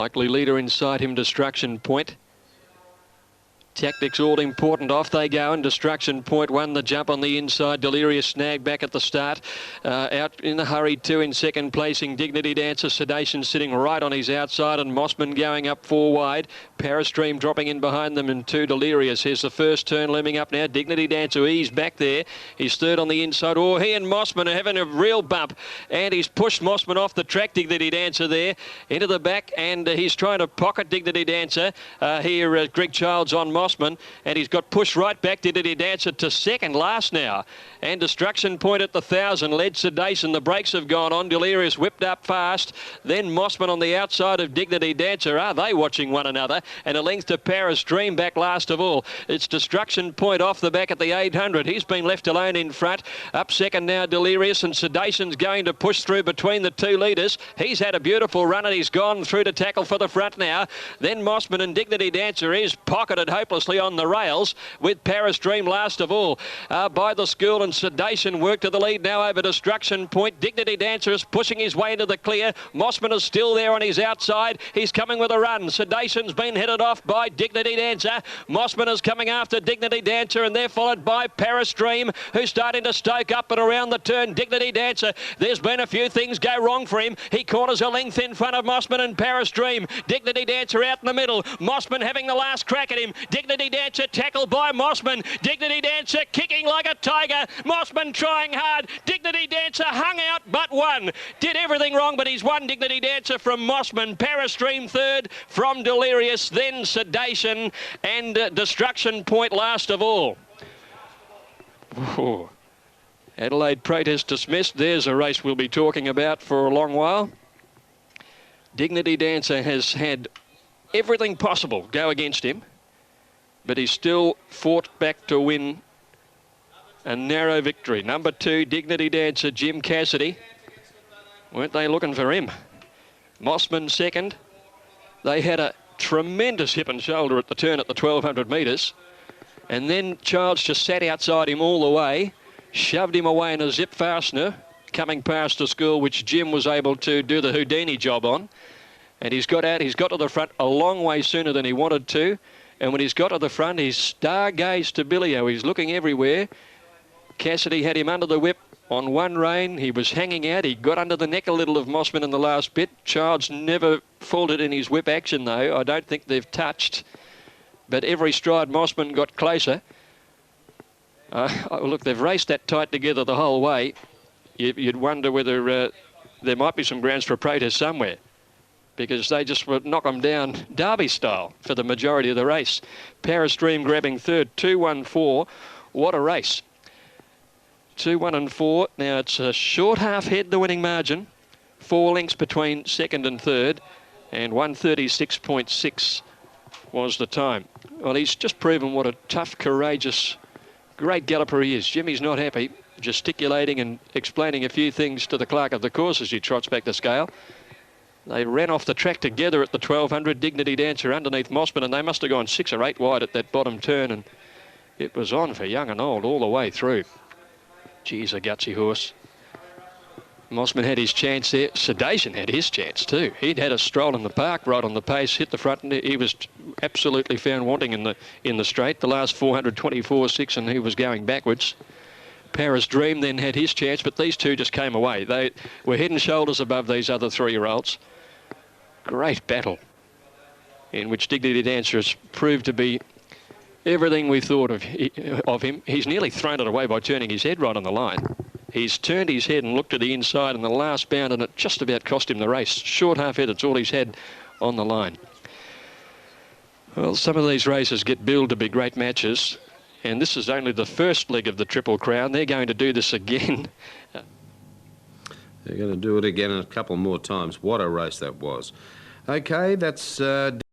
Likely leader inside him, Destruction Point. Tactics all important. Off they go, and Destruction Point won the jump on the inside. Delirious snag back at the start. Out in a hurry too in second placing. Dignity Dancer, Sedation sitting right on his outside, and Mossman going up 4 wide. Parastream dropping in behind them, and 2 Delirious. Here's the first turn looming up now. Dignity Dancer eased back there. He's third on the inside. Oh, he and Mossman are having a real bump, and he's pushed Mossman off the track. Dignity Dancer there into the back, and he's trying to pocket Dignity Dancer. Here Greg Childs on Mossman, and he's got pushed right back. Dignity Dancer to second last now, and Destruction Point at the 1,000 led Sedation. The brakes have gone on. Delirious whipped up fast, then Mossman on the outside of Dignity Dancer. Are they watching one another? And a length to Paris Dream back last of all. It's Destruction Point off the back at the 800. He's been left alone in front. Up second now Delirious, and Sedation's going to push through between the 2 leaders. He's had a beautiful run, and he's gone through to tackle for the front now. Then Mossman, and Dignity Dancer is pocketed hopelessly on the rails, with Paris Dream last of all. By the school, and Sedation work to the lead now over Destruction Point. Dignity Dancer is pushing his way into the clear. Mossman is still there on his outside. He's coming with a run. Sedation's been headed off by Dignity Dancer. Mossman is coming after Dignity Dancer, and they're followed by Paris Dream, who's starting to stoke up and around the turn. Dignity Dancer, there's been a few things go wrong for him. He corners a length in front of Mossman and Paris Dream. Dignity Dancer out in the middle. Mossman having the last crack at him. Dignity Dancer tackled by Mossman. Dignity Dancer kicking like a tiger. Mossman trying hard. Dignity Dancer hung out but won. Did everything wrong, but he's won. Dignity Dancer from Mossman. Paris Dream third from Delirious, then Sedation, and Destruction Point last of all. Ooh. Adelaide protest dismissed. There's a race we'll be talking about for a long while. Dignity Dancer has had everything possible go against him, but he's still fought back to win a narrow victory. Number 2, Dignity Dancer, Jim Cassidy. Weren't they looking for him? Mossman second. They had a tremendous hip and shoulder at the turn at the 1,200 metres. And then Childs just sat outside him all the way, shoved him away in a zip fastener, coming past the school, which Jim was able to do the Houdini job on. And he's got out, he's got to the front a long way sooner than he wanted to. And when he's got to the front, he's stargazed to Billio. He's looking everywhere. Cassidy had him under the whip on one rein. He was hanging out. He got under the neck a little of Mossman in the last bit. Childs never faltered in his whip action, though. I don't think they've touched. But every stride Mossman got closer. Look, they've raced that tight together the whole way. You'd wonder whether there might be some grounds for protest somewhere, because they just would knock them down Derby style for the majority of the race. Paris Dream grabbing third, 2-1-4. What a race. 2-1 and 4. Now it's a short half head, the winning margin. 4 lengths between second and third, and 1:36.6 was the time. Well, he's just proven what a tough, courageous, great galloper he is. Jimmy's not happy, gesticulating and explaining a few things to the clerk of the course as he trots back the scale. They ran off the track together at the 1,200. Dignity Dancer underneath Mossman, and they must have gone 6 or 8 wide at that bottom turn, and it was on for young and old all the way through. Geez, a gutsy horse. Mossman had his chance there. Sedation had his chance too. He'd had a stroll in the park, right on the pace, hit the front, and he was absolutely found wanting in the straight. The last 424.6, and he was going backwards. Paris Dream then had his chance, but these two just came away. They were head and shoulders above these other 3-year-olds. Great battle in which Dignity Dancer has proved to be everything we thought of him. He's nearly thrown it away by turning his head right on the line. He's turned his head and looked to the inside in the last bound, and it just about cost him the race. Short half head, it's all he's had on the line. Well, some of these races get billed to be great matches, and this is only the first leg of the Triple Crown. They're going to do this again. They're going to do it again a couple more times. What a race that was. Okay, that's...